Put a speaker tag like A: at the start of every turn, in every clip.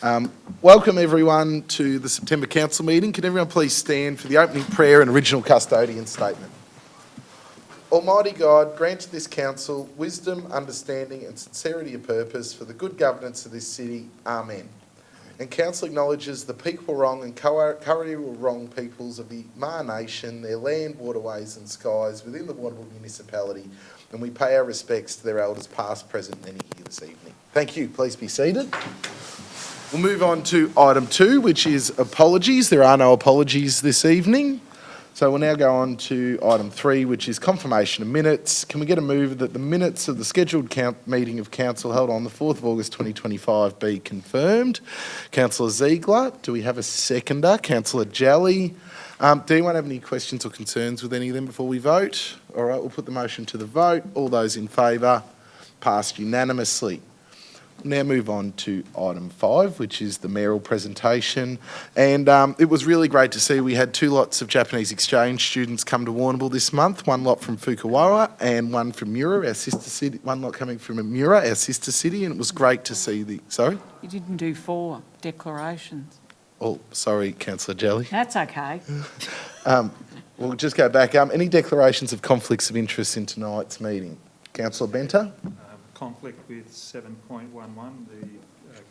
A: Welcome everyone to the September Council meeting. Can everyone please stand for the opening prayer and original custodian statement? Almighty God, grant to this council wisdom, understanding and sincerity of purpose for the good governance of this city. Amen. And council acknowledges the people wrong and currently wrong peoples of the Maar Nation, their land, waterways and skies within the Warrnambool municipality, and we pay our respects to their elders past, present and any here this evening. Thank you. Please be seated. We'll move on to item 2, which is apologies. There are no apologies this evening. So we'll now go on to item 3, which is confirmation of minutes. Can we get a move that the minutes of the scheduled meeting of council held on the 4th of August 2025 be confirmed? Councillor Ziegler, do we have a seconder? Councillor Jalley. Do anyone have any questions or concerns with any of them before we vote? All right, we'll put the motion to the vote. All those in favour, passed unanimously. Now move on to item 5, which is the mayoral presentation. And it was really great to see we had 2 lots of Japanese exchange students come to Warrnambool this month, 1 lot from Fukuoka and 1 from Mura, our sister city, 1 lot coming from Mura, our sister city, and it was great to see the... Sorry?
B: You didn't do 4 declarations.
A: Oh, sorry, Councillor Jelly.
B: That's okay.
A: We'll just go back. Any declarations of conflicts of interest in tonight's meeting? Councillor Benter?
C: Conflict with 7.11, the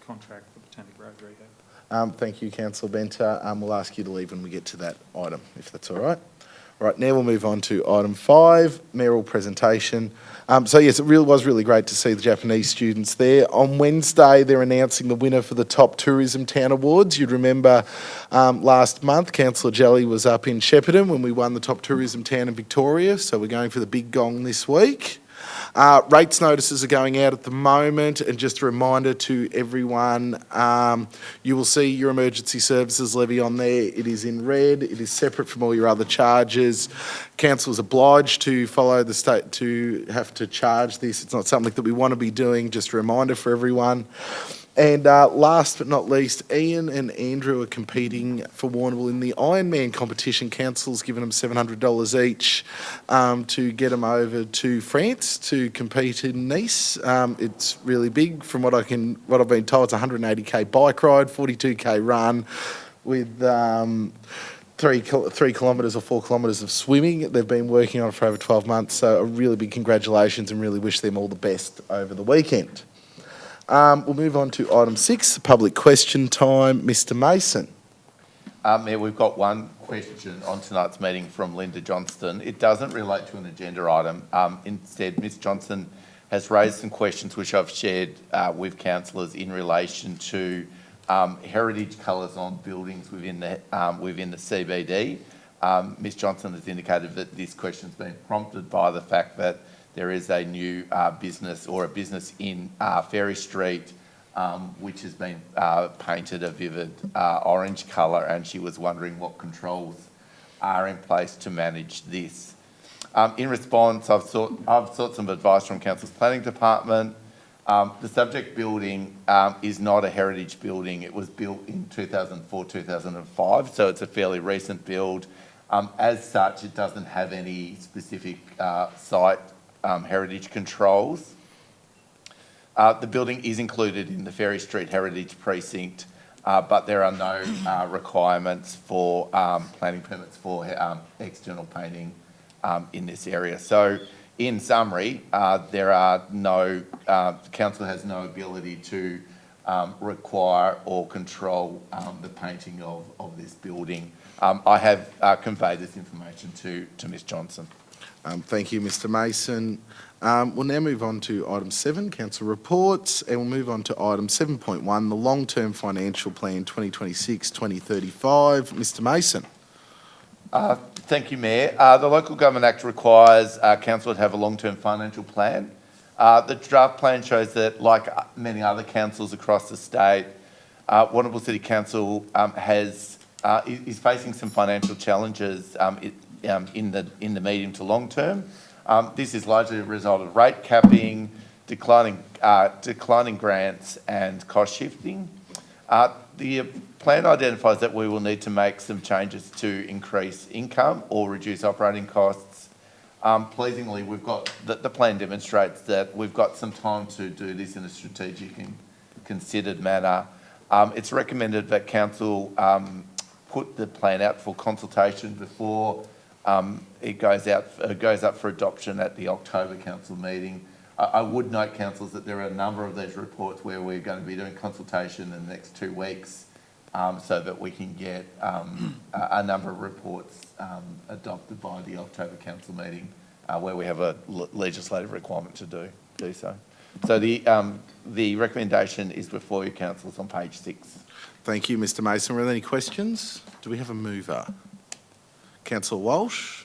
C: contract for Botanic Road rehab.
A: Thank you, Councillor Benter. We'll ask you to leave when we get to that item, if that's all right. All right, now we'll move on to item 5, mayoral presentation. So yes, it was really great to see the Japanese students there. On Wednesday, they're announcing the winner for the Top Tourism Town Awards. You'd remember last month, Councillor Jelly was up in Shepparton when we won the Top Tourism Town in Victoria. So we're going for the big gong this week. Rates notices are going out at the moment, and just a reminder to everyone, you will see your emergency services levy on there. It is in red. It is separate from all your other charges. Council is obliged to follow the state to have to charge this. It's not something that we want to be doing, just a reminder for everyone. And last but not least, Ian and Andrew are competing for Warrnambool in the Ironman competition. Council's given them $700 each to get them over to France to compete in Nice. It's really big. From what I've been told, it's a 180k bike ride, 42k run with 3 kilometres or 4 kilometres of swimming. They've been working on it for over 12 months. So a really big congratulations and really wish them all the best over the weekend. We'll move on to item 6, public question time. Mr. Mason.
D: Mayor, we've got one question on tonight's meeting from Linda Johnston. It doesn't relate to an agenda item. Instead, Ms Johnston has raised some questions which I've shared with councillors in relation to heritage colours on buildings within the CBD. Ms Johnston has indicated that this question's been prompted by the fact that there is a new business in Ferry Street which has been painted a vivid orange colour, and she was wondering what controls are in place to manage this. In response, I've sought some advice from Council's Planning Department. The subject building is not a heritage building. It was built in 2004-2005, so it's a fairly recent build. As such, it doesn't have any specific site heritage controls. The building is included in the Ferry Street Heritage Precinct, but there are no requirements for planning permits for external painting in this area. So, in summary, the council has no ability to require or control the painting of this building. I have conveyed this information to Ms Johnson.
A: Thank you, Mr Mason. We'll now move on to item 7, council reports, and we'll move on to item 7.1, the long-term financial plan 2026-2035. Mr Mason.
D: Thank you, Mayor. The Local Government Act requires council to have a long-term financial plan. The draft plan shows that, like many other councils across the state, Warrnambool City Council is facing some financial challenges in the medium to long term. This is largely a result of rate capping, declining grants and cost shifting. The plan identifies that we will need to make some changes to increase income or reduce operating costs. Pleasingly, the plan demonstrates that we've got some time to do this in a strategic and considered manner. It's recommended that council put the plan out for consultation before it goes up for adoption at the October council meeting. I would note, councillors, that there are a number of these reports where we're going to be doing consultation in the next 2 weeks, so that we can get a number of reports adopted by the October council meeting, where we have a legislative requirement to do so. So the recommendation is before you, councillors, on page 6.
A: Thank you, Mr Mason. Were there any questions? Do we have a mover? Councillor Walsh?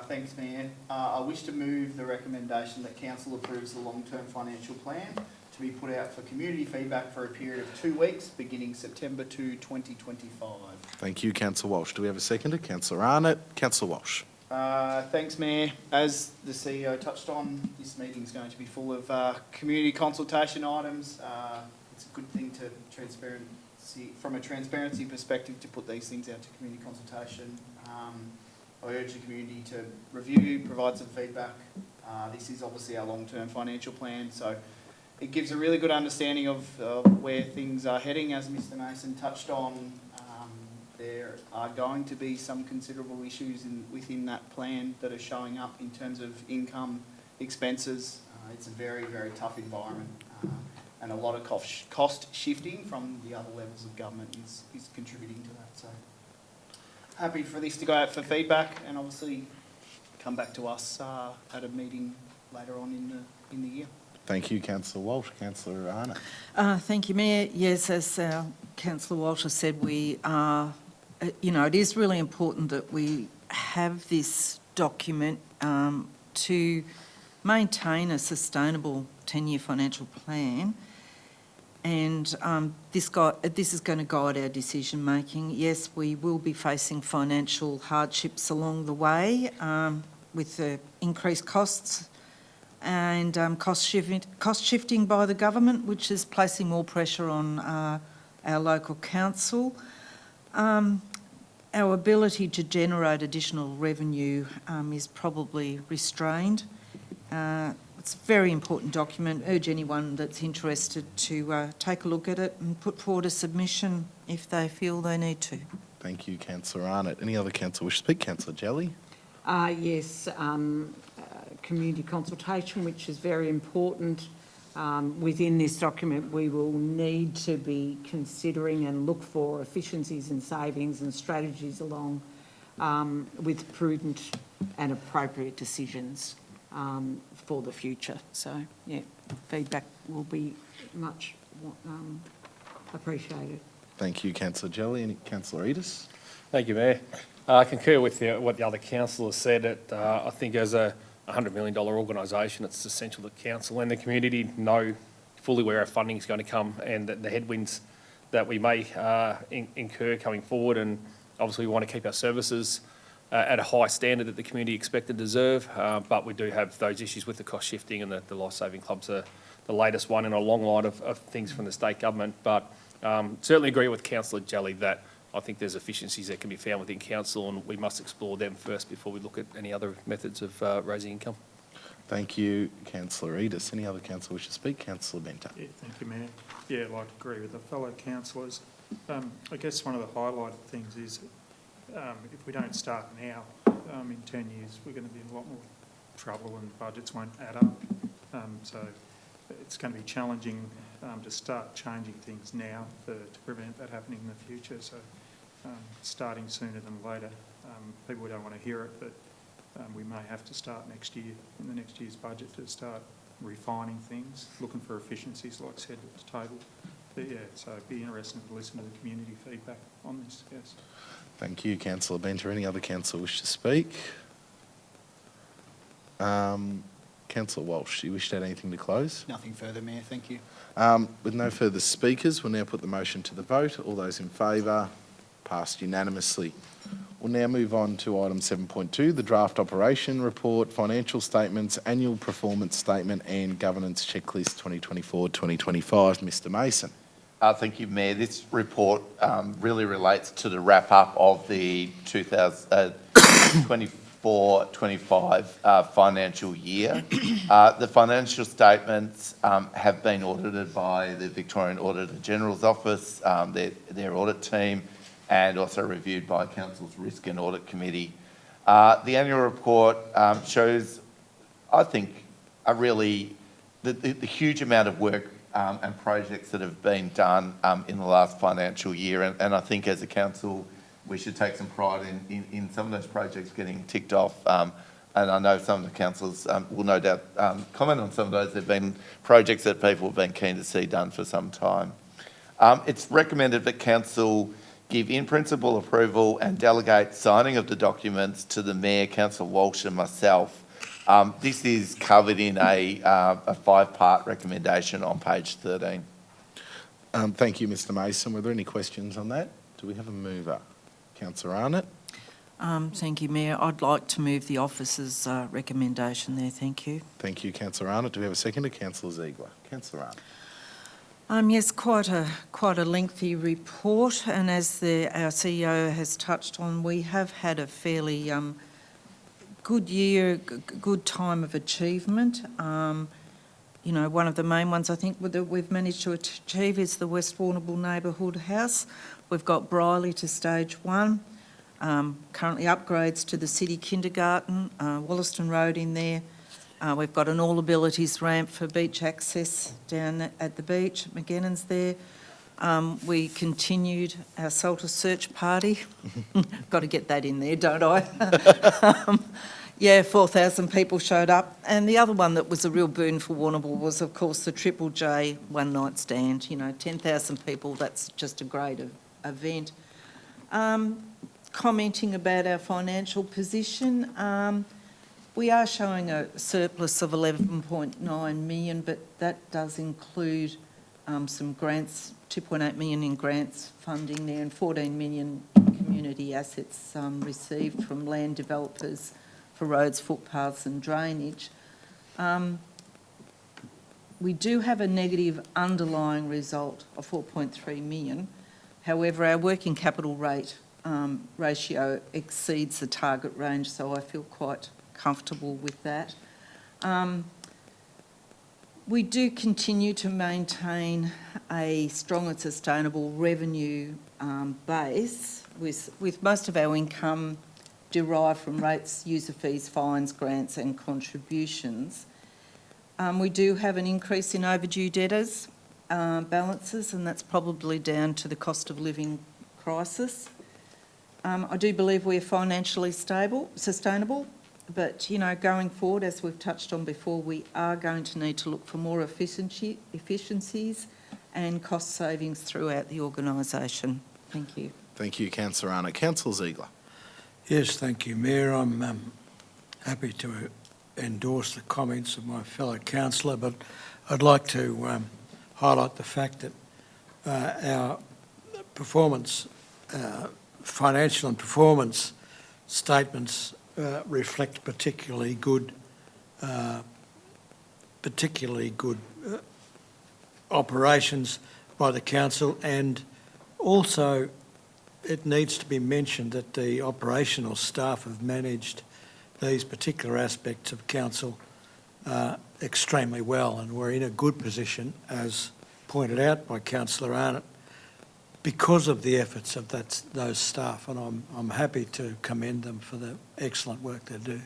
E: Thanks, Mayor. I wish to move the recommendation that council approves the long-term financial plan to be put out for community feedback for a period of 2 weeks, beginning September 2, 2025.
A: Thank you, Councillor Walsh. Do we have a seconder? Councillor Arnott. Councillor Walsh.
E: Thanks, Mayor. As the CEO touched on, this meeting is going to be full of community consultation items. It's a good thing from a transparency perspective to put these things out to community consultation. I urge the community to review, provide some feedback. This is obviously our long-term financial plan, so it gives a really good understanding of where things are heading. As Mr Mason touched on, there are going to be some considerable issues within that plan that are showing up in terms of income, expenses. It's a very, very tough environment, and a lot of cost shifting from the other levels of government is contributing to that. So happy for this to go out for feedback and obviously come back to us at a meeting later on in the year.
A: Thank you, Councillor Walsh. Councillor Arnott.
B: Thank you, Mayor. Yes, as Councillor Walsh has said, we are, it is really important that we have this document to maintain a sustainable 10-year financial plan. And this is going to guide our decision making. Yes, we will be facing financial hardships along the way with the increased costs and cost shifting by the government, which is placing more pressure on our local council. Our ability to generate additional revenue is probably restrained. It's a very important document. Urge anyone that's interested to take a look at it and put forward a submission if they feel they need to.
A: Thank you, Councillor Arnott. Any other councillor wish to speak? Councillor Jelly.
B: Yes, community consultation, which is very important. Within this document, we will need to be considering and look for efficiencies and savings and strategies along with prudent and appropriate decisions for the future. So, yeah, feedback will be much appreciated.
A: Thank you, Councillor Jelly. And Councillor Edis.
F: Thank you, Mayor. I concur with what the other councillors said. I think as a $100 million organisation, it's essential that council and the community know fully where our funding is going to come and the headwinds that we may incur coming forward. And obviously we want to keep our services at a high standard that the community expect and deserve, but we do have those issues with the cost shifting, and the life-saving clubs are the latest one in a long line of things from the state government. But certainly agree with Councillor Jelly that I think there's efficiencies that can be found within council, and we must explore them first before we look at any other methods of raising income.
A: Thank you, Councillor Edis. Any other councillor wish to speak? Councillor Benter.
C: Yeah, thank you, Mayor. Yeah, I'd like to agree with the fellow councillors. I guess one of the highlighted things is if we don't start now, in 10 years, we're going to be in a lot more trouble and budgets won't add up. So it's going to be challenging to start changing things now to prevent that happening in the future. So starting sooner than later. People don't want to hear it, but we may have to start next year, in the next year's budget, to start refining things, looking for efficiencies, like I said, at the table. But yeah, so it'd be interesting to listen to the community feedback on this, yes.
A: Thank you, Councillor Benter. Any other councillor wish to speak? Councillor Walsh, do you wish to add anything to close?
E: Nothing further, Mayor. Thank you.
A: With no further speakers, we'll now put the motion to the vote. All those in favour? Passed unanimously. We'll now move on to item 7.2, the draft operation report, financial statements, annual performance statement and governance checklist 2024-2025. Mr Mason.
D: Thank you, Mayor. This report really relates to the wrap-up of the 24-25 financial year. The financial statements have been audited by the Victorian Auditor General's Office, their audit team, and also reviewed by Council's Risk and Audit Committee. The annual report shows, I think, the huge amount of work and projects that have been done in the last financial year. And I think as a council, we should take some pride in some of those projects getting ticked off. And I know some of the councillors will no doubt comment on some of those. There have been projects that people have been keen to see done for some time. It's recommended that council give in-principle approval and delegate signing of the documents to the Mayor, Councillor Walsh and myself. This is covered in a 5-part recommendation on page 13.
A: Thank you, Mr Mason. Were there any questions on that? Do we have a mover? Councillor Arnott?
B: Thank you, Mayor. I'd like to move the officer's recommendation there, thank you.
A: Thank you, Councillor Arnott. Do we have a seconder? Councillor Ziegler. Councillor Arnott.
B: Yes, quite a lengthy report, and as our CEO has touched on, we have had a fairly good year, good time of achievement. You know, one of the main ones I think that we've managed to achieve is the West Warrnambool Neighbourhood House. We've got Briley to stage 1, currently upgrades to the city kindergarten, Wollaston Road in there. We've got an all abilities ramp for beach access down at the beach, McGinnon's there. We continued our Salter search party. Got to get that in there, don't I? Yeah, 4,000 people showed up. And the other one that was a real boon for Warrnambool was, of course, the Triple J one night stand. You know, 10,000 people, that's just a great event. Commenting about our financial position, we are showing a surplus of 11.9 million, but that does include some grants, 2.8 million in grants funding there and 14 million community assets received from land developers for roads, footpaths and drainage. We do have a negative underlying result of 4.3 million. However, our working capital ratio exceeds the target range, so I feel quite comfortable with that. We do continue to maintain a strong and sustainable revenue base with most of our income derived from rates, user fees, fines, grants and contributions. We do have an increase in overdue debtors balances, and that's probably down to the cost of living crisis. I do believe we're financially sustainable, but, you know, going forward, as we've touched on before, we are going to need to look for more efficiencies and cost savings throughout the organisation. Thank you.
A: Thank you, Councillor Arnott. Councillor Ziegler.
G: Yes, thank you, Mayor. I'm happy to endorse the comments of my fellow councillor, but I'd like to highlight the fact that our performance, financial and performance statements reflect particularly good operations by the council, and also it needs to be mentioned that the operational staff have managed these particular aspects of council extremely well, and we're in a good position, as pointed out by Councillor Arnott, because of the efforts of those staff, and I'm happy to commend them for the excellent work they do.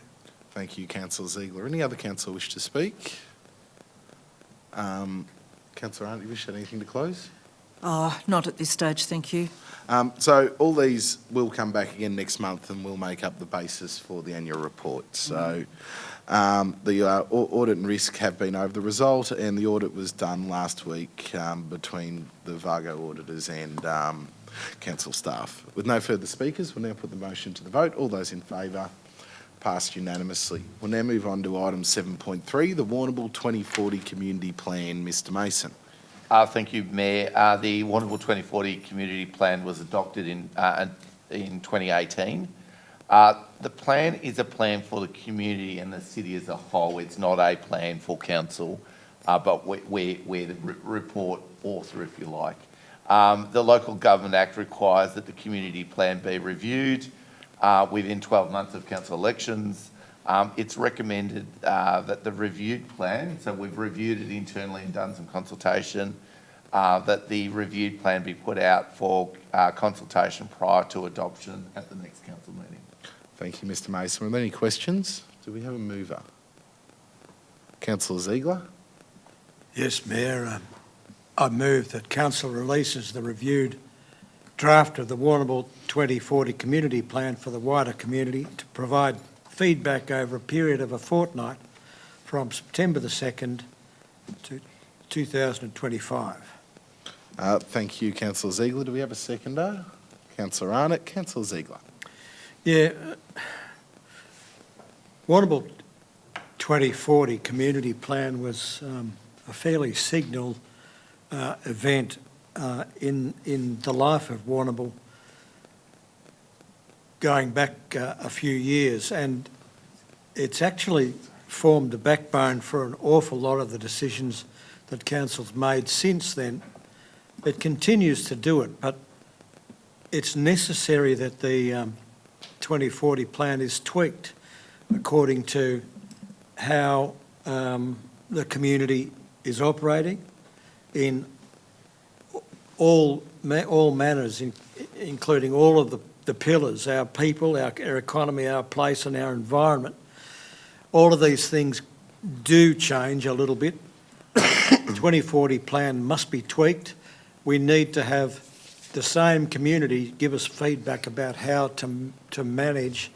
A: Thank you, Councillor Ziegler. Any other councillor wish to speak? Councillor Arnott, you wish to add anything to close?
B: Not at this stage, thank you.
A: So all these will come back again next month and will make up the basis for the annual report. So the audit and risk have been over the result, and the audit was done last week between the Vargo auditors and council staff. With no further speakers, we'll now put the motion to the vote. All those in favour, passed unanimously. We'll now move on to item 7.3, the Warrnambool 2040 Community Plan. Mr Mason.
D: Thank you, Mayor. The Warrnambool 2040 Community Plan was adopted in 2018. The plan is a plan for the community and the city as a whole. It's not a plan for council, but we're the report author, if you like. The Local Government Act requires that the community plan be reviewed within 12 months of council elections. It's recommended that the reviewed plan, so we've reviewed it internally and done some consultation, that the reviewed plan be put out for consultation prior to adoption at the next council meeting.
A: Thank you, Mr Mason. Are there any questions? Do we have a mover? Councillor Ziegler?
G: Yes, Mayor. I move that Council releases the reviewed draft of the Warrnambool 2040 Community Plan for the wider community to provide feedback over a period of a fortnight from September the 2nd to 2025.
A: Thank you, Councillor Ziegler. Do we have a seconder? Councillor Arnott. Councillor Ziegler.
G: Yeah, Warrnambool 2040 Community Plan was a fairly signal event in the life of Warrnambool going back a few years, and it's actually formed the backbone for an awful lot of the decisions that council's made since then. It continues to do it, but it's necessary that the 2040 plan is tweaked according to how the community is operating in all manners, including all of the pillars, our people, our economy, our place and our environment. All of these things do change a little bit. The 2040 plan must be tweaked. We need to have the same community give us feedback about how to manage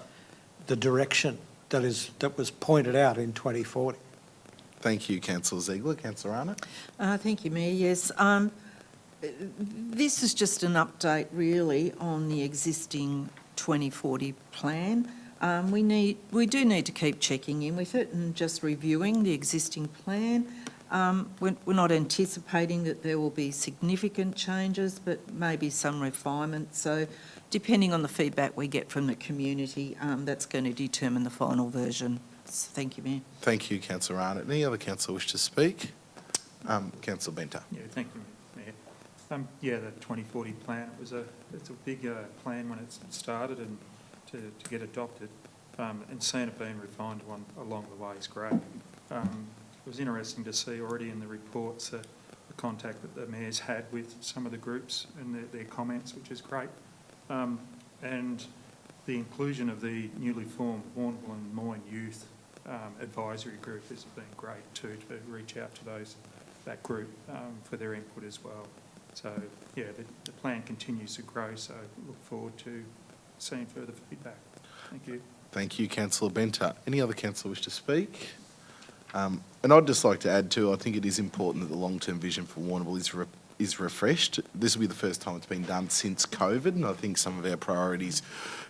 G: the direction that was pointed out in 2040.
A: Thank you, Councillor Ziegler. Councillor Arnott?
B: Thank you, Mayor. Yes, this is just an update really on the existing 2040 plan. We do need to keep checking in with it and just reviewing the existing plan. We're not anticipating that there will be significant changes, but maybe some refinements. So depending on the feedback we get from the community, that's going to determine the final version. So thank you, Mayor.
A: Thank you, Councillor Arnott. Any other councillor wish to speak? Councillor Benter.
C: Yeah, thank you, Mayor. Yeah, the 2040 plan, it's a big plan when it started and to get adopted, and seeing it being refined along the way is great. It was interesting to see already in the reports the contact that the mayor's had with some of the groups and their comments, which is great. And the inclusion of the newly formed Warrnambool and Moyne Youth Advisory Group has been great too, to reach out to that group for their input as well. So yeah, the plan continues to grow, so look forward to seeing further feedback. Thank you.
A: Thank you, Councillor Benter. Any other councillor wish to speak? And I'd just like to add too, I think it is important that the long-term vision for Warrnambool is refreshed. This will be the first time it's been done since COVID, and I think some of our priorities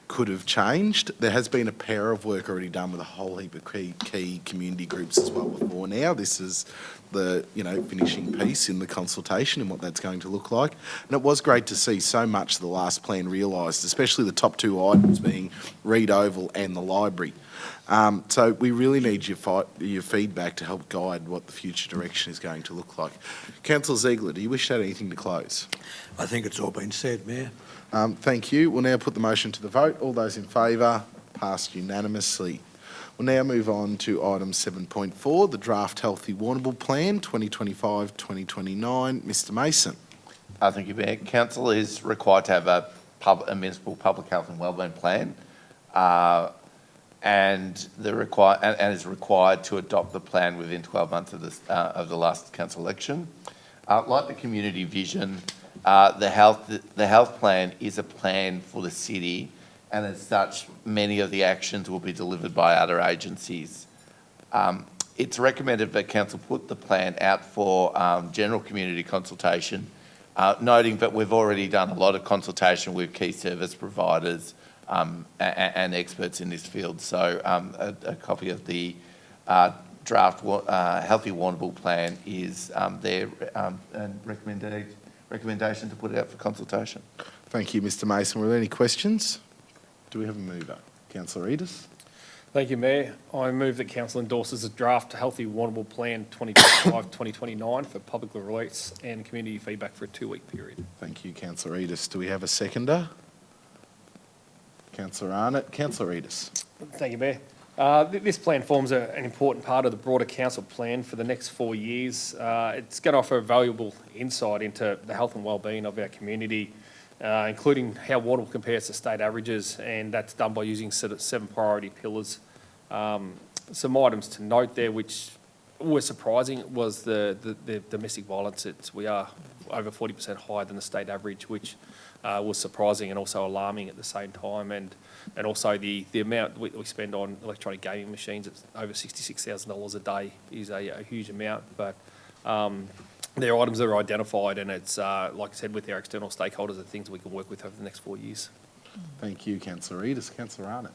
A: could have changed. There has been a pair of work already done with a whole heap of key community groups as well before now. This is the finishing piece in the consultation and what that's going to look like. And it was great to see so much of the last plan realised, especially the top two items being Reed Oval and the library. So we really need your feedback to help guide what the future direction is going to look like. Councillor Ziegler, do you wish to add anything to close?
G: I think it's all been said, Mayor.
A: Thank you. We'll now put the motion to the vote. All those in favour, passed unanimously. We'll now move on to item 7.4, the Draft Healthy Warrnambool Plan 2025-2029. Mr Mason.
D: Thank you, Mayor. Council is required to have a municipal public health and wellbeing plan, and is required to adopt the plan within 12 months of the last council election. Like the community vision, the health plan is a plan for the city, and as such, many of the actions will be delivered by other agencies. It's recommended that council put the plan out for general community consultation, noting that we've already done a lot of consultation with key service providers and experts in this field. So a copy of the draft Healthy Warrnambool plan is there, and recommendation to put it out for consultation.
A: Thank you, Mr Mason. Were there any questions? Do we have a mover? Councillor Edis.
F: Thank you, Mayor. I move that council endorses the draft Healthy Warrnambool Plan 2025-2029 for public release and community feedback for a 2-week period.
A: Thank you, Councillor Edis. Do we have a seconder? Councillor Arnott. Councillor Edis.
F: Thank you, Mayor. This plan forms an important part of the broader council plan for the next 4 years. It's going to offer valuable insight into the health and wellbeing of our community, including how Warrnambool compares to state averages, and that's done by using sort of 7 priority pillars. Some items to note there which were surprising was the domestic violence. We are over 40% higher than the state average, which was surprising and also alarming at the same time. And also the amount we spend on electronic gaming machines, it's over $66,000 a day, is a huge amount. But there are items that are identified, and it's, like I said, with our external stakeholders, are things we can work with over the next 4 years.
A: Thank you, Councillor Edis. Councillor Arnott.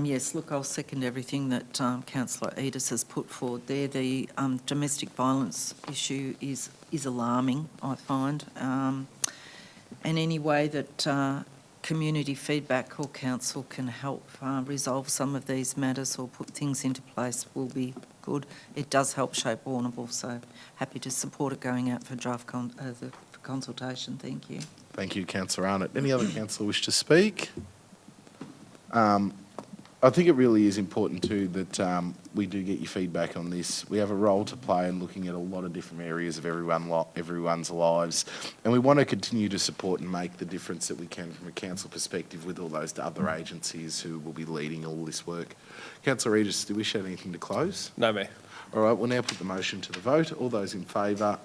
B: Yes, look, I'll second everything that Councillor Edis has put forward there. The domestic violence issue is alarming, I find. And any way that community feedback or council can help resolve some of these matters or put things into place will be good. It does help shape Warrnambool, so happy to support it going out for draft for consultation. Thank you.
A: Thank you, Councillor Arnott. Any other councillor wish to speak? I think it really is important too that we do get your feedback on this. We have a role to play in looking at a lot of different areas of everyone's lives, and we want to continue to support and make the difference that we can from a council perspective with all those other agencies who will be leading all this work. Councillor Regis, do you wish to add anything to close?
F: No, Mayor.
A: All right, we'll now put the motion to the vote. All those in favour?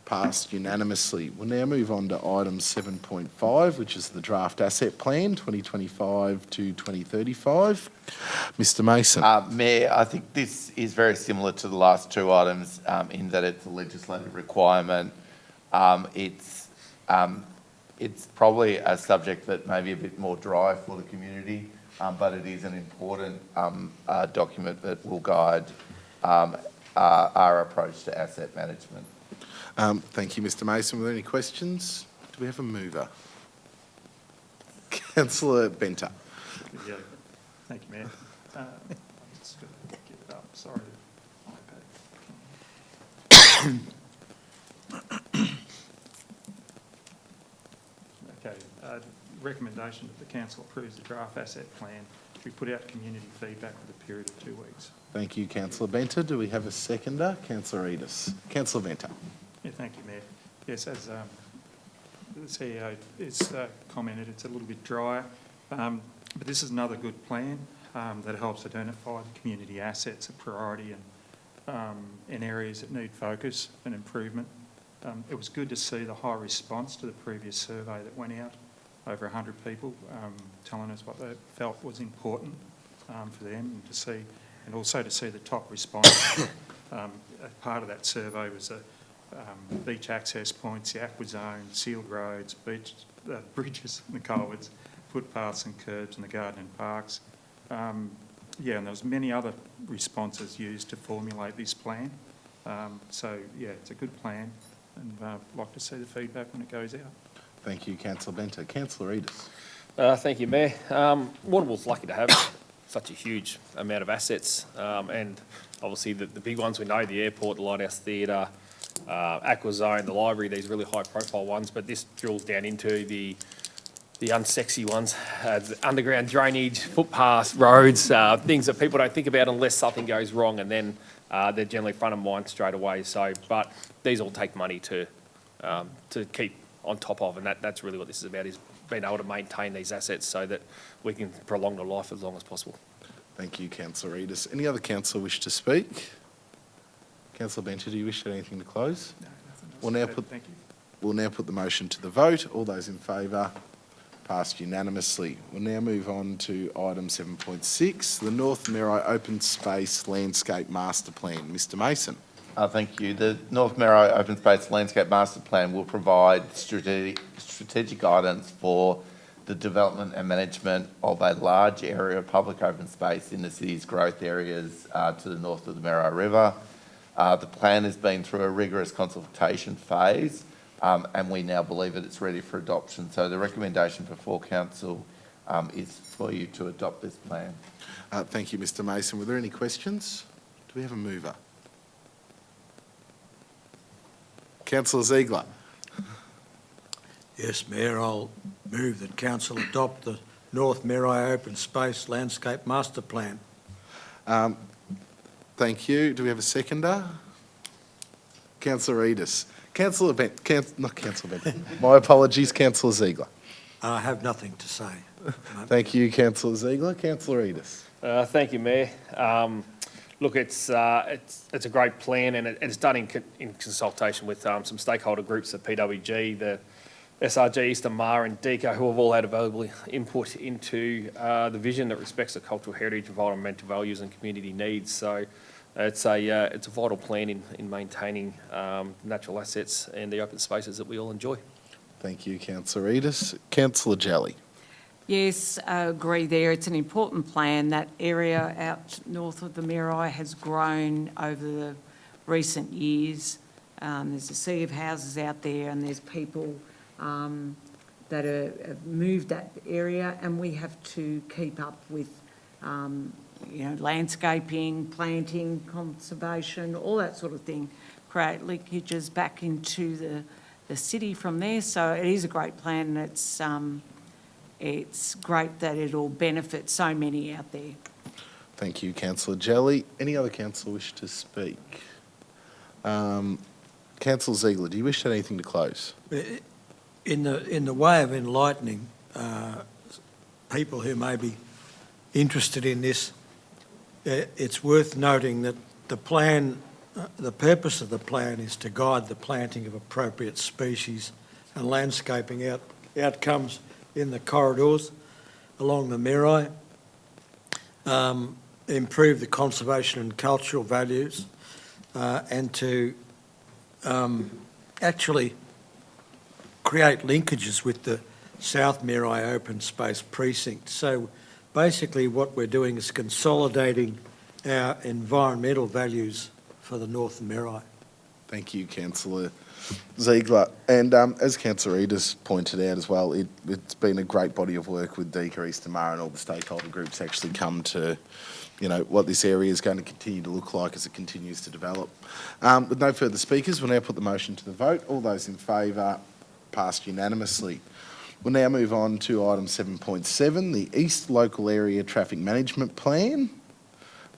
A: Passed unanimously. We'll now move on to item 7.5, which is the draft asset plan 2025 to 2035. Mr Mason.
D: Mayor, I think this is very similar to the last 2 items in that it's a legislative requirement. It's probably a subject that may be a bit more dry for the community, but it is an important document that will guide our approach to asset management.
A: Thank you, Mr Mason. Were there any questions? Do we have a mover? Councillor Benter.
C: Yeah, thank you, Mayor. I'm just going to get it up, sorry. Okay, recommendation that the council approves the draft asset plan to be put out to community feedback with a period of 2 weeks.
A: Thank you, Councillor Benter. Do we have a seconder? Councillor Edis. Councillor Benter.
C: Yeah, thank you, Mayor. Yes, as the CEO has commented, it's a little bit drier, but this is another good plan that helps identify the community assets of priority and in areas that need focus and improvement. It was good to see the high response to the previous survey that went out, over 100 people telling us what they felt was important for them, and also to see the top response. Part of that survey was the beach access points, the aqua zone, sealed roads, bridges and the culverts, footpaths and curbs and the garden and parks. And there was many other responses used to formulate this plan. So, it's a good plan, and I'd like to see the feedback when it goes out.
A: Thank you, Councillor Benter. Councillor Edis.
F: Thank you, Mayor. Warrnambool's lucky to have such a huge amount of assets, and obviously the big ones we know, the airport, the Lighthouse Theatre, Aqua Zone, the library, these really high-profile ones, but this drills down into the unsexy ones, the underground drainage, footpaths, roads, things that people don't think about unless something goes wrong, and then they're generally front of mind straight away. So, but these all take money to keep on top of, and that's really what this is about, is being able to maintain these assets so that we can prolong the life as long as possible.
A: Thank you, Councillor Edis. Any other councillor wish to speak? Councillor Benter, do you wish to add anything to close?
C: No, nothing else.
A: We'll now put,
C: Thank you.
A: we'll now put the motion to the vote. All those in favour? Passed unanimously. We'll now move on to item 7.6, the North Merri Open Space Landscape Master Plan. Mr Mason.
D: Thank you. The North Merri Open Space Landscape Master Plan will provide strategic guidance for the development and management of a large area of public open space in the city's growth areas to the north of the Merri River. The plan has been through a rigorous consultation phase, and we now believe that it's ready for adoption. So the recommendation before council is for you to adopt this plan.
A: Thank you, Mr Mason. Were there any questions? Do we have a mover? Councillor Ziegler.
G: Yes, Mayor, I'll move that council adopt the North Mirai Open Space Landscape Master Plan.
A: Thank you. Do we have a seconder? Councillor Edis. Councillor Bent, not Councillor Bent. My apologies, Councillor Ziegler.
G: I have nothing to say.
A: Thank you, Councillor Ziegler. Councillor Edis.
F: Thank you, Mayor. Look, it's a great plan, and it's done in consultation with some stakeholder groups, the PWG, the SRG, Eastern Mar and DECO, who have all had valuable input into the vision that respects the cultural heritage, environmental values and community needs. So it's a vital plan in maintaining natural assets and the open spaces that we all enjoy.
A: Thank you, Councillor Edis. Councillor Jelly.
B: Yes, I agree there. It's an important plan. That area out north of the Mirai has grown over the recent years. There's a sea of houses out there, and there's people that have moved that area, and we have to keep up with, landscaping, planting, conservation, all that sort of thing, create leakages back into the city from there. So it is a great plan, and it's great that it'll benefit so many out there.
A: Thank you, Councillor Jelly. Any other councillor wish to speak? Councillor Ziegler, do you wish to add anything to close?
G: In the way of enlightening people who may be interested in this, it's worth noting that the plan, the purpose of the plan is to guide the planting of appropriate species and landscaping outcomes in the corridors along the Mirai, improve the conservation and cultural values, and to actually create linkages with the South Mirai Open Space Precinct. So basically what we're doing is consolidating our environmental values for the North Mirai.
A: Thank you, Councillor Ziegler. And as Councillor Edis pointed out as well, it's been a great body of work with DECA, Eastern Mar and all the stakeholder groups actually come to, what this area is going to continue to look like as it continues to develop. With no further speakers, we'll now put the motion to the vote. All those in favour, passed unanimously. We'll now move on to item 7.7, the East Local Area Traffic Management Plan.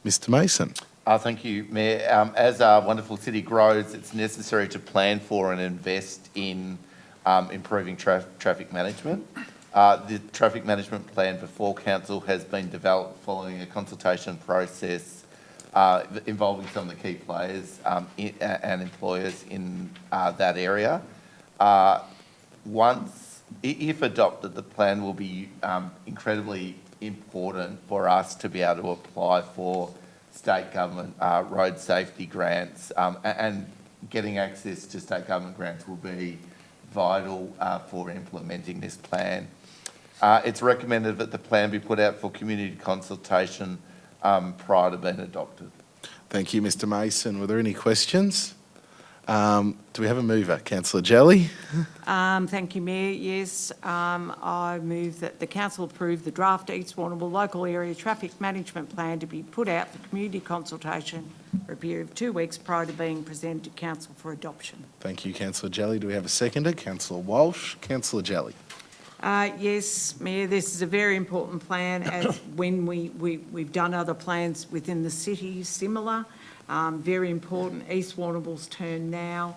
A: Mr Mason.
D: Thank you, Mayor. As our wonderful city grows, it's necessary to plan for and invest in improving traffic management. The traffic management plan before council has been developed following a consultation process involving some of the key players and employers in that area. If adopted, the plan will be incredibly important for us to be able to apply for state government road safety grants, and getting access to state government grants will be vital for implementing this plan. It's recommended that the plan be put out for community consultation prior to being adopted.
A: Thank you, Mr Mason. Were there any questions? Do we have a mover? Councillor Jelly.
B: Thank you, Mayor. Yes, I move that the council approve the draft East Warrnambool Local Area Traffic Management Plan to be put out for community consultation for a period of 2 weeks prior to being presented to council for adoption.
A: Thank you, Councillor Jelly. Do we have a seconder? Councillor Walsh. Councillor Jelly.
B: Yes, Mayor, this is a very important plan, as when we've done other plans within the city similar. Very important. East Warrnambool's turn now.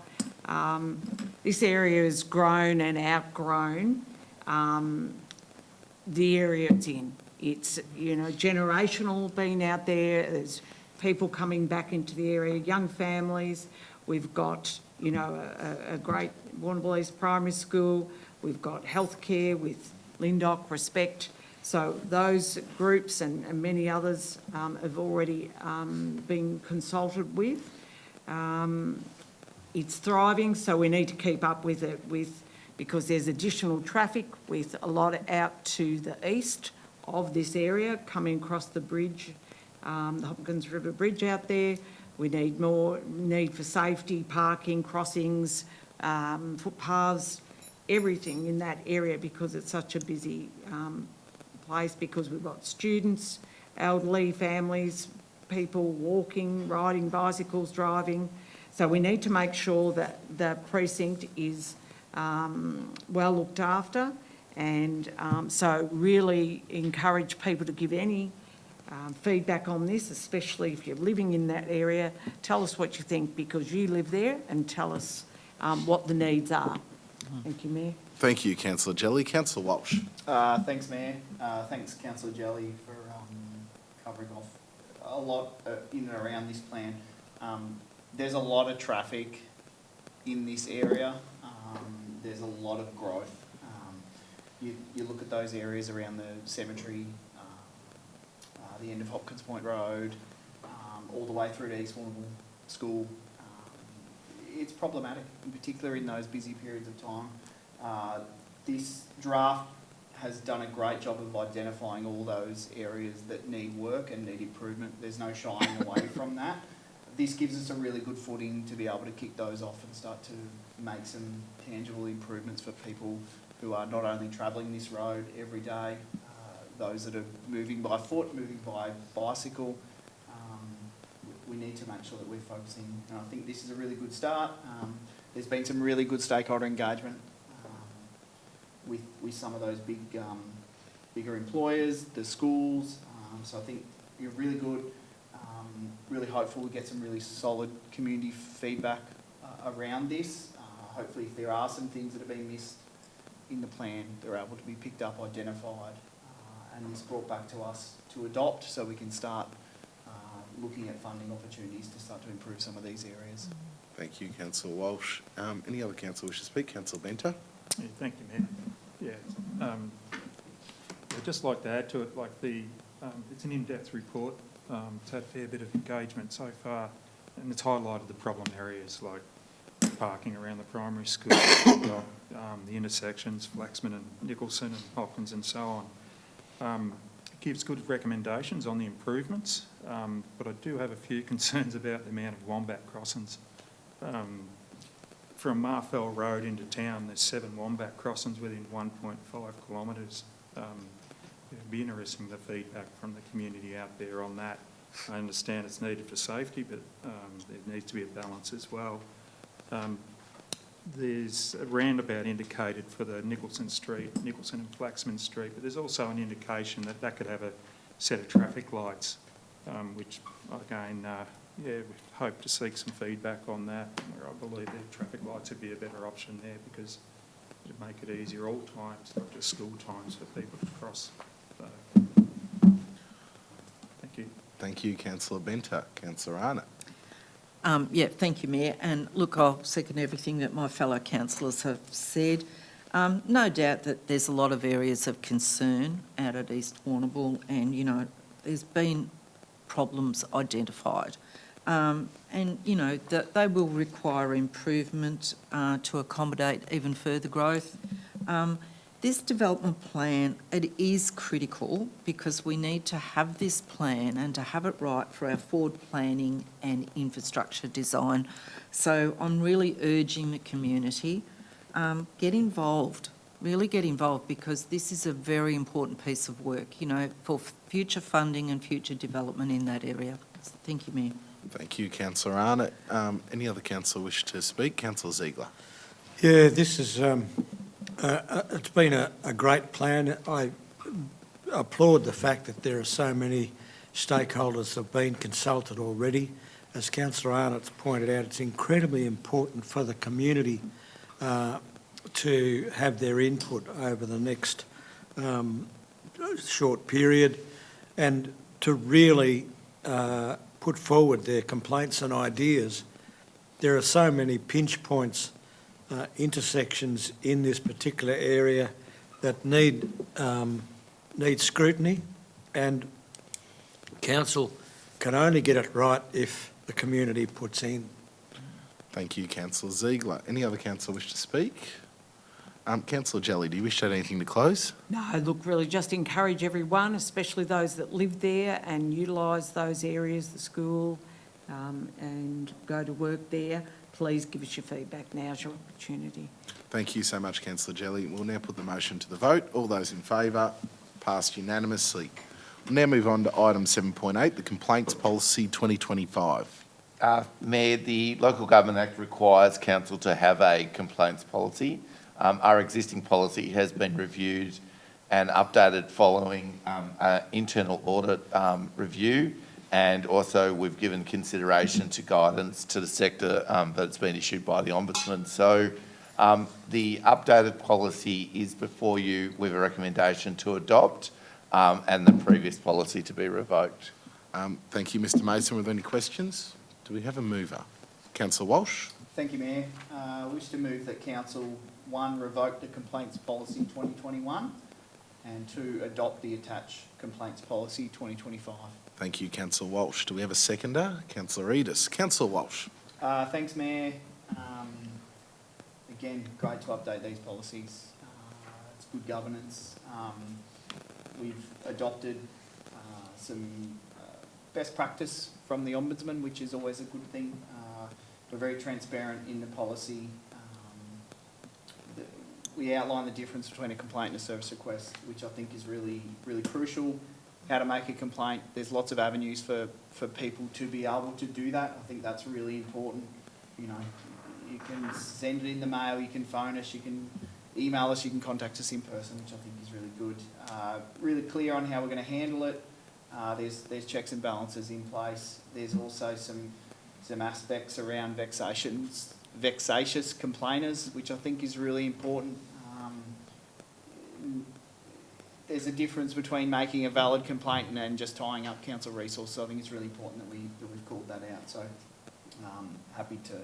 B: This area has grown and outgrown the area it's in. It's, generational being out there. There's people coming back into the area, young families. We've got, a great Warrnambool East Primary School. We've got healthcare with Lindoc, Respect. So those groups and many others have already been consulted with. It's thriving, so we need to keep up with it because there's additional traffic with a lot out to the east of this area coming across the bridge, the Hopkins River Bridge out there. We need more need for safety, parking, crossings, footpaths, everything in that area because it's such a busy place, because we've got students, elderly families, people walking, riding bicycles, driving. So we need to make sure that the precinct is well looked after
H: And so really encourage people to give any feedback on this, especially if you're living in that area. Tell us what you think because you live there, and tell us what the needs are. Thank you, Mayor.
A: Thank you, councillor Jelly. Councillor Walsh.
E: Thanks, Mayor. Thanks, councillor Jelly, for covering off a lot in and around this plan. There's a lot of traffic in this area. There's a lot of growth. You look at those areas around the cemetery, the end of Hopkins Point Road, all the way through to East Warrnambool School. It's problematic, in particular in those busy periods of time. This draft has done a great job of identifying all those areas that need work and need improvement. There's no shying away from that. This gives us a really good footing to be able to kick those off and start to make some tangible improvements for people who are not only travelling this road every day, those that are moving by foot, moving by bicycle. We need to make sure that we're focusing, and I think this is a really good start. There's been some really good stakeholder engagement with some of those bigger employers, the schools, so I think you're really good. Really hopeful we get some really solid community feedback around this. Hopefully if there are some things that are being missed in the plan, they're able to be picked up, identified, and this brought back to us to adopt so we can start looking at funding opportunities to start to improve some of these areas.
A: Thank you, councillor Walsh. Any other councillor wish to speak? Councillor Benter.
C: Yeah, thank you, Mayor. Yeah, I'd just like to add to it, like it's an in-depth report. It's had a fair bit of engagement so far, and it's highlighted the problem areas like parking around the primary school, the intersections, Flaxman and Nicholson and Hopkins and so on. It gives good recommendations on the improvements, but I do have a few concerns about the amount of wombat crossings. From Marfell Road into town, there's 7 wombat crossings within 1.5 kilometres. It'd be interesting the feedback from the community out there on that. I understand it's needed for safety, but there needs to be a balance as well. There's a roundabout indicated for the Nicholson and Flaxman Street, but there's also an indication that that could have a set of traffic lights, which again, we hope to seek some feedback on that, where I believe the traffic lights would be a better option there because it'd make it easier all times, not just school times, for people to cross. Thank you.
A: Thank you, councillor Benter. Councillor Arnott.
B: Yeah, thank you, Mayor. And look, I'll second everything that my fellow councillors have said. No doubt that there's a lot of areas of concern out at East Warrnambool, and, you know, there's been problems identified. And, you know, that they will require improvement to accommodate even further growth. This development plan, it is critical because we need to have this plan and to have it right for our forward planning and infrastructure design. So I'm really urging the community, get involved, really get involved, because this is a very important piece of work, you know, for future funding and future development in that area. So thank you, Mayor.
A: Thank you, councillor Arnott. Any other councillor wish to speak? Councillor Ziegler.
G: Yeah, this is, it's been a great plan. I applaud the fact that there are so many stakeholders that have been consulted already. As councillor Arnott's pointed out, it's incredibly important for the community to have their input over the next short period and to really put forward their complaints and ideas. There are so many pinch points, intersections in this particular area that need scrutiny, and council can only get it right if the community puts in.
A: Thank you, councillor Ziegler. Any other councillor wish to speak? Councillor Jelly, do you wish to add anything to close?
H: No, look, really just encourage everyone, especially those that live there and utilise those areas, the school, and go to work there. Please give us your feedback. Now's your opportunity.
A: Thank you so much, councillor Jelly. We'll now put the motion to the vote. All those in favour, passed unanimously. We'll now move on to item 7.8, the Complaints Policy 2025.
D: Mayor, the Local Government Act requires council to have a complaints policy. Our existing policy has been reviewed and updated following an internal audit review, and also we've given consideration to guidance to the sector that's been issued by the Ombudsman. So the updated policy is before you with a recommendation to adopt and the previous policy to be revoked.
A: Thank you, Mr Mason. Were there any questions? Do we have a mover? Councillor Walsh?
E: Thank you, Mayor. I wish to move that Council 1, revoke the Complaints Policy 2021, and 2, adopt the attached Complaints Policy 2025.
A: Thank you, Councillor Walsh. Do we have a seconder? Councillor Edis. Councillor Walsh?
E: Thanks, Mayor. Again, great to update these policies. It's good governance. We've adopted some best practice from the Ombudsman, which is always a good thing. We're very transparent in the policy. We outline the difference between a complaint and a service request, which I think is really, really crucial. How to make a complaint. There's lots of avenues for people to be able to do that. I think that's really important. You know, you can send it in the mail, you can phone us, you can email us, you can contact us in person, which I think is really good. Really clear on how we're going to handle it. There's checks and balances in place. There's also some aspects around vexatious complainers, which I think is really important. There's a difference between making a valid complaint and just tying up council resources. So I think it's really important that we've called that out. So happy to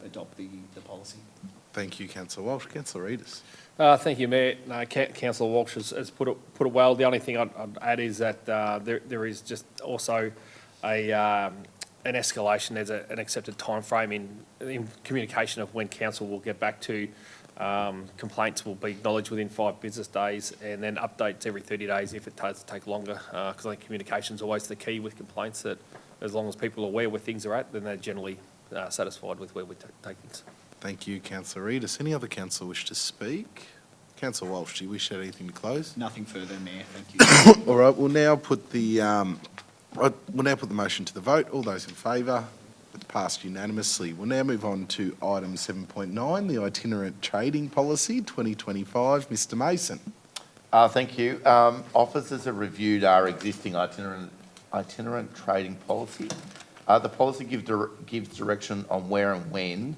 E: adopt the policy.
A: Thank you, Councillor Walsh. Councillor Edis?
F: Thank you, Mayor. Councillor Walsh has put it well. The only thing I'd add is that there is just also an escalation. There's an accepted timeframe in communication of when council will get back to. Complaints will be acknowledged within 5 business days, and then updates every 30 days if it does take longer, because I think communication is always the key with complaints, that as long as people are aware where things are at, then they're generally satisfied with where we take things.
A: Thank you, Councillor Edis. Any other councillor wish to speak? Councillor Walsh, do you wish to add anything to close?
E: Nothing further, Mayor. Thank you.
A: All right, we'll now put the motion to the vote. All those in favour? It's passed unanimously. We'll now move on to item 7.9, the Itinerant Trading Policy 2025. Mr Mason.
D: Thank you. Officers have reviewed our existing itinerant trading policy. The policy gives direction on where and when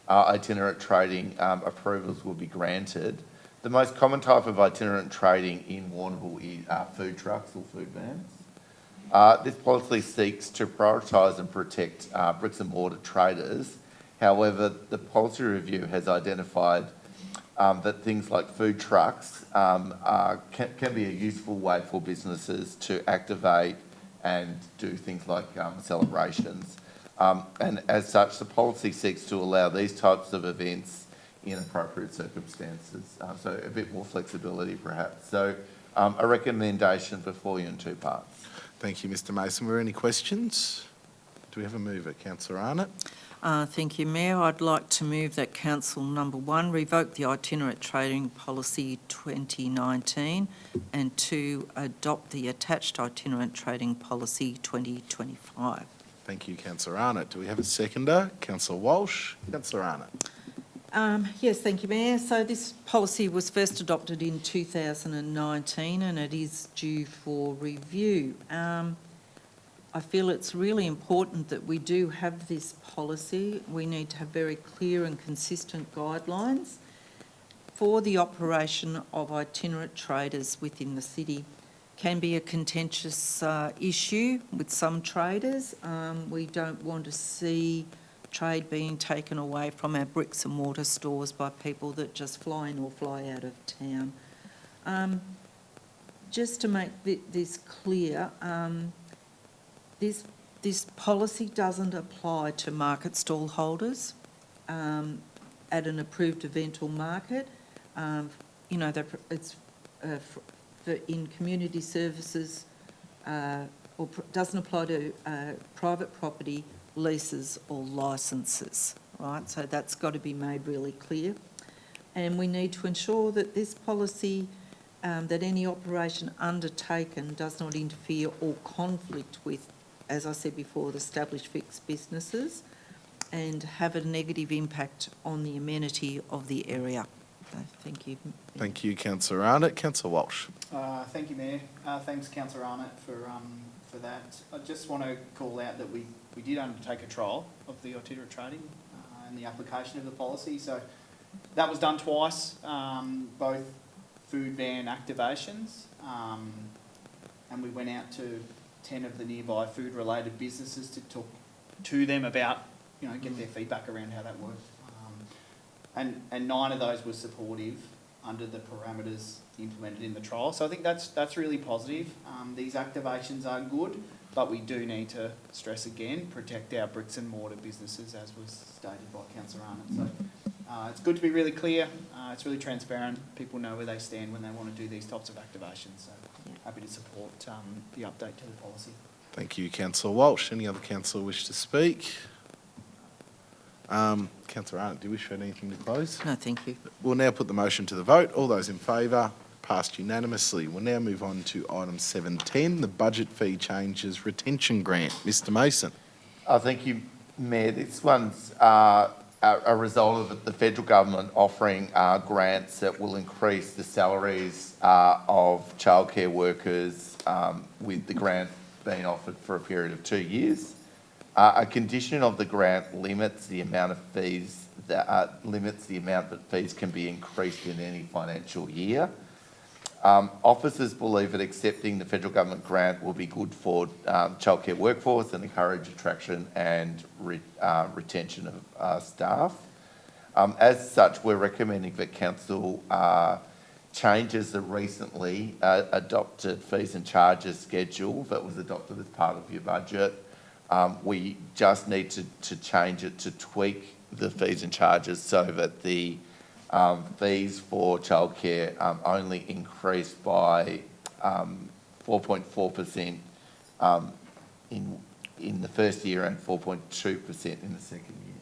D: itinerant trading approvals will be granted. The most common type of itinerant trading in Warrnambool is food trucks or food vans. This policy seeks to prioritise and protect bricks and mortar traders. However, the policy review has identified that things like food trucks can be a useful way for businesses to activate and do things like celebrations. And as such, the policy seeks to allow these types of events in appropriate circumstances. So a bit more flexibility perhaps. So a recommendation before you in 2 parts.
A: Thank you, Mr Mason. Were there any questions? Do we have a mover? Councillor Arnott?
B: Thank you, Mayor. I'd like to move that Council number 1 revoke the Itinerant Trading Policy 2019, and 2, adopt the attached Itinerant Trading Policy 2025.
A: Thank you, Councillor Arnott. Do we have a seconder? Councillor Walsh? Councillor Arnott?
B: Yes, thank you, Mayor. So this policy was first adopted in 2019 and it is due for review. I feel it's really important that we do have this policy. We need to have very clear and consistent guidelines for the operation of itinerant traders within the city. Can be a contentious issue with some traders. We don't want to see trade being taken away from our bricks and mortar stores by people that just fly in or fly out of town. Just to make this clear, this policy doesn't apply to market stall holders at an approved event or market. You know, it's in community services, or doesn't apply to private property, leases or licences, right? So that's got to be made really clear. And we need to ensure that this policy, that any operation undertaken does not interfere or conflict with, as I said before, the established fixed businesses, and have a negative impact on the amenity of the area. Thank you.
A: Thank you, Councillor Arnott. Councillor Walsh.
E: Thank you, Mayor. Thanks, Councillor Arnott, for that. I just want to call out that we did undertake a trial of the itinerant trading and the application of the policy. So that was done twice, both food van activations, and we went out to 10 of the nearby food-related businesses to talk to them about, get their feedback around how that worked. And 9 of those were supportive under the parameters implemented in the trial. So I think that's really positive. These activations are good, but we do need to stress again, protect our bricks and mortar businesses, as was stated by Councillor Arnott. So it's good to be really clear. It's really transparent. People know where they stand when they want to do these types of activations. So happy to support the update to the policy.
A: Thank you, Councillor Walsh. Any other councillor wish to speak? Councillor Arnott, do you wish for anything to close?
B: No, thank you.
A: We'll now put the motion to the vote. All those in favour? Passed unanimously. We'll now move on to item 7.10, the budget fee changes retention grant. Mr Mason.
D: Thank you, Mayor. This one's a result of the federal government offering grants that will increase the salaries of childcare workers, with the grant being offered for a period of 2 years. A condition of the grant limits the amount that fees can be increased in any financial year. Officers believe that accepting the federal government grant will be good for childcare workforce and encourage attraction and retention of staff. As such, we're recommending that Council changes the recently adopted fees and charges schedule that was adopted as part of your budget. We just need to change it to tweak the fees and charges so that the fees for childcare only increased by 4.4% in the first year and 4.2% in the second year.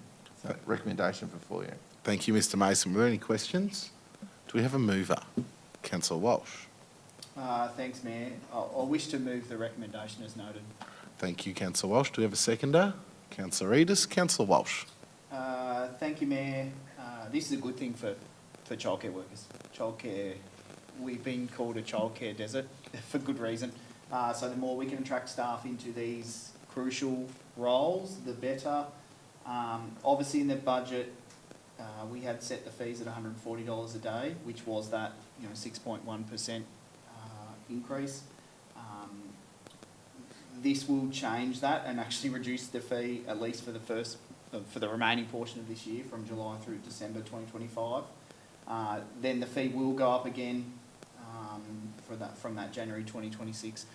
D: So recommendation for you.
A: Thank you, Mr Mason. Were there any questions? Do we have a mover? Councillor Walsh.
E: Thanks, Mayor. I wish to move the recommendation as noted.
A: Thank you, Councillor Walsh. Do we have a seconder? Councillor Edis. Councillor Walsh.
E: Thank you, Mayor. This is a good thing for childcare workers. Childcare, we've been called a childcare desert for good reason. So the more we can attract staff into these crucial roles, the better. Obviously in the budget, we had set the fees at $140 a day, which was that 6.1% increase. This will change that and actually reduce the fee, at least for the remaining portion of this year, from July through December 2025. Then the fee will go up again from that January 2026.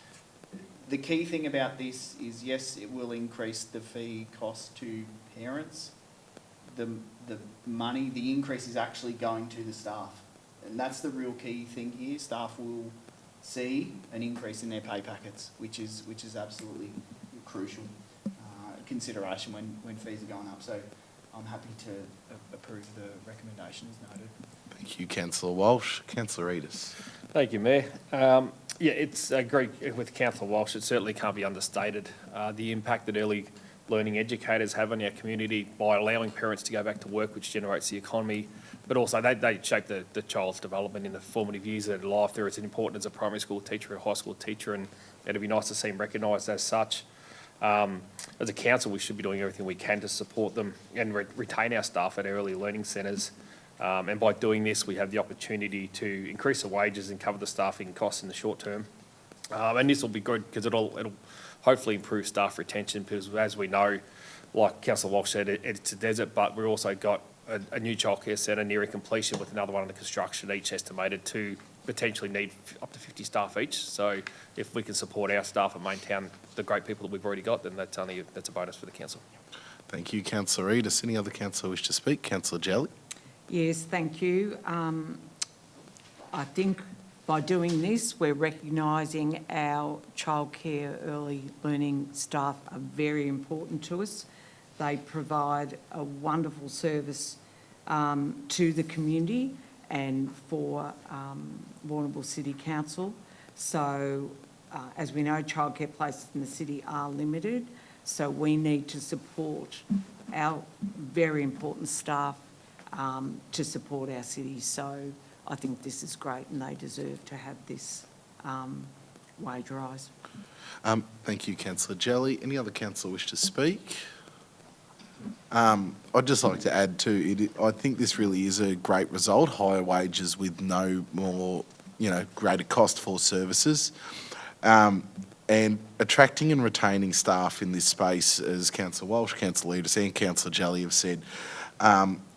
E: The key thing about this is, yes, it will increase the fee cost to parents. The increase is actually going to the staff, and that's the real key thing here. Staff will see an increase in their pay packets, which is absolutely crucial consideration when fees are going up. So I'm happy to approve the recommendation as noted.
A: Thank you, Councillor Walsh. Councillor Edis.
F: Thank you, Mayor. It's agree with Councillor Walsh. It certainly can't be understated the impact that early learning educators have on our community by allowing parents to go back to work, which generates the economy, but also they shape the child's development in the formative years of their life. They're as important as a primary school teacher or a high school teacher, and it'd be nice to see them recognised as such. As a council, we should be doing everything we can to support them and retain our staff at early learning centres. And by doing this, we have the opportunity to increase the wages and cover the staffing costs in the short term. And this will be good because it'll hopefully improve staff retention, because as we know, like Councillor Walsh said, it's a desert, but we've also got a new childcare centre nearing completion with another one under construction, each estimated to potentially need up to 50 staff each. So if we can support our staff and maintain the great people that we've already got, then that's a bonus for the council.
A: Thank you, Councillor Edis. Any other councillor wish to speak? Councillor Jelly.
H: Yes, thank you. I think by doing this, we're recognising our childcare early learning staff are very important to us. They provide a wonderful service to the community and for Warrnambool City Council. So, as we know, childcare places in the city are limited, so we need to support our very important staff to support our city. So I think this is great and they deserve to have this wage rise.
A: Thank you, Councillor Jelly. Any other councillor wish to speak? I'd just like to add too, I think this really is a great result, higher wages with no more, greater cost for services. And attracting and retaining staff in this space, as Councillor Walsh, Councillor Ludis and Councillor Jelly have said,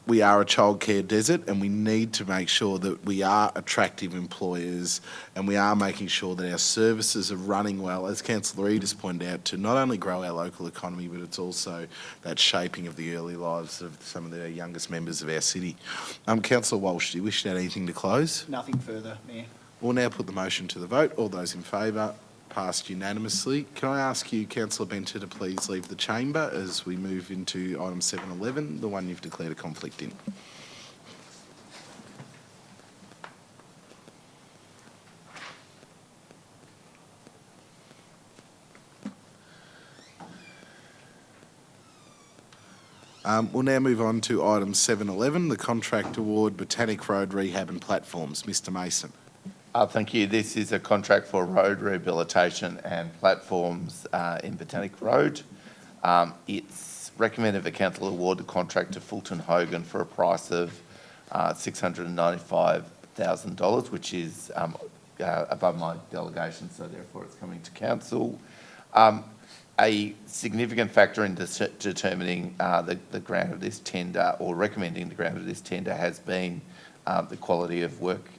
A: we are a childcare desert and we need to make sure that we are attractive employers and we are making sure that our services are running well, as Councillor Edis pointed out, to not only grow our local economy, but it's also that shaping of the early lives of some of the youngest members of our city. Councillor Walsh, do you wish to add anything to close?
E: Nothing further, Mayor.
A: We'll now put the motion to the vote. All those in favour? Passed unanimously. Can I ask you, Councillor Benter, to please leave the chamber as we move into item 711, the one you've declared a conflict in. We'll now move on to item 711, the contract award, Botanic Road Rehab and Platforms. Mr Mason.
D: Thank you. This is a contract for road rehabilitation and platforms in Botanic Road. It's recommended the council award the contract to Fulton Hogan for a price of $695,000, which is above my delegation, so therefore it's coming to council. A significant factor in determining the grant of this tender, or recommending the grant of this tender, has been the quality of work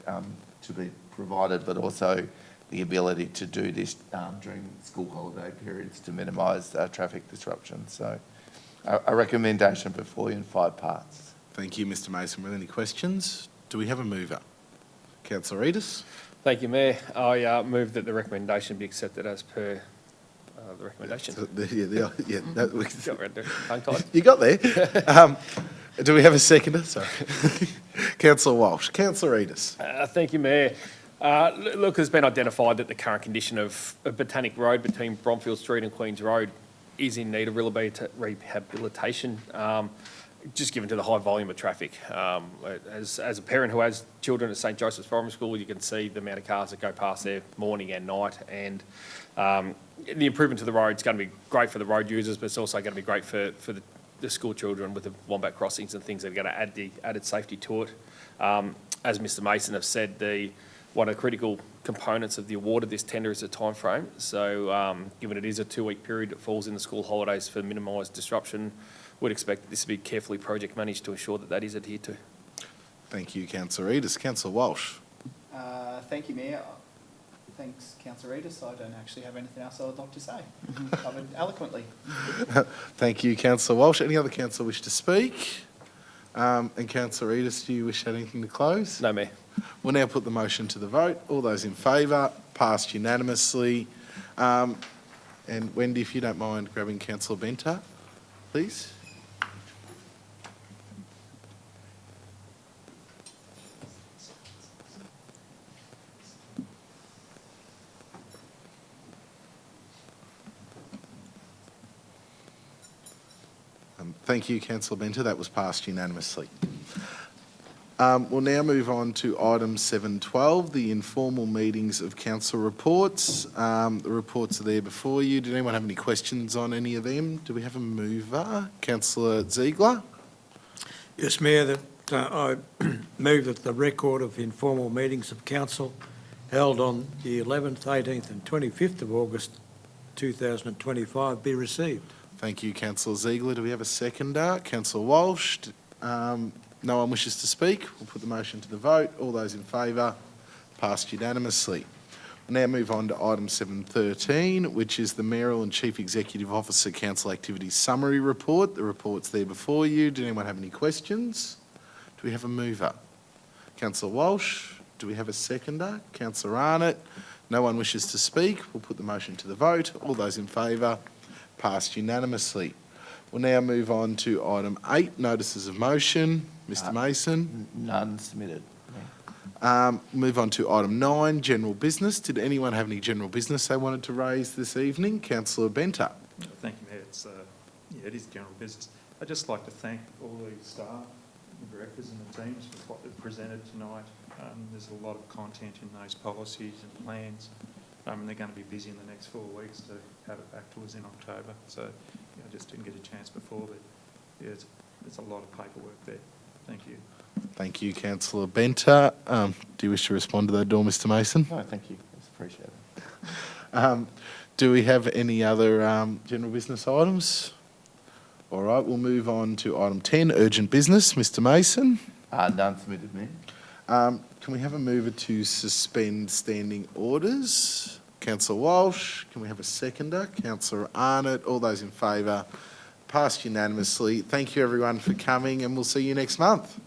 D: to be provided, but also the ability to do this during school holiday periods to minimise traffic disruption. So a recommendation before you in 5 parts.
A: Thank you, Mr Mason. Were there any questions? Do we have a mover? Councillor Edis.
F: Thank you, Mayor. I move that the recommendation be accepted as per the recommendation.
A: Got
F: right there, tongue-tied.
A: You got there. Do we have a seconder? Sorry. Councillor Walsh. Councillor Edis.
F: Thank you, Mayor. Look, it's been identified that the current condition of Botanic Road between Bromfield Street and Queen's Road is in need of rehabilitation, just given to the high volume of traffic. As a parent who has children at St Joseph's Primary School, you can see the amount of cars that go past there morning and night, and the improvement to the road is going to be great for the road users, but it's also going to be great for the school children with the Wombat crossings and things that are going to add the added safety to it. As Mr Mason have said, one of the critical components of the award of this tender is the time frame. So given it is a 2-week period that falls in the school holidays for minimised disruption, we'd expect this to be carefully project managed to ensure that that is adhered to.
A: Thank you, Councillor Edis. Councillor Walsh.
E: Thank you, Mayor. Thanks, Councillor Edis. I don't actually have anything else I would like to say. Covered eloquently.
A: Thank you, Councillor Walsh. Any other councillor wish to speak? And Councillor Edis, do you wish to add anything to close?
F: No, Mayor.
A: We'll now put the motion to the vote. All those in favour? Passed unanimously. And Wendy, if you don't mind grabbing Councillor Benter, please. Thank you, Councillor Benter. That was passed unanimously. We'll now move on to item 712, the informal meetings of council reports. The reports are there before you. Did anyone have any questions on any of them? Do we have a mover? Councillor Ziegler?
G: Yes, Mayor, that I move that the record of informal meetings of council held on the 11th, 18th and 25th of August 2025 be received.
A: Thank you, Councillor Ziegler. Do we have a seconder? Councillor Walsh? No one wishes to speak. We'll put the motion to the vote. All those in favour? Passed unanimously. We'll now move on to item 713, which is the Mayoral and Chief Executive Officer Council Activities Summary Report. The report's there before you. Did anyone have any questions? Do we have a mover? Councillor Walsh? Do we have a seconder? Councillor Arnott? No one wishes to speak. We'll put the motion to the vote. All those in favour? Passed unanimously. We'll now move on to item 8, notices of motion. Mr Mason?
D: None submitted.
A: Move on to item 9, general business. Did anyone have any general business they wanted to raise this evening? Councillor Benter?
C: Thank you, Mayor. It is general business. I'd just like to thank all the staff, the directors and the teams for what they've presented tonight. There's a lot of content in those policies and plans. And they're going to be busy in the next 4 weeks to have it back to us in October. So I just didn't get a chance before, but yeah, it's a lot of paperwork there. Thank you.
A: Thank you, Councillor Benter. Do you wish to respond to that, Door, Mr Mason?
D: No, thank you. It's appreciated.
A: Do we have any other general business items? All right, we'll move on to item 10, urgent business. Mr Mason?
D: None submitted, Mayor.
A: Can we have a mover to suspend standing orders? Councillor Walsh. Can we have a seconder? Councillor Arnott. All those in favour? Passed unanimously. Thank you, everyone, for coming, and we'll see you next month.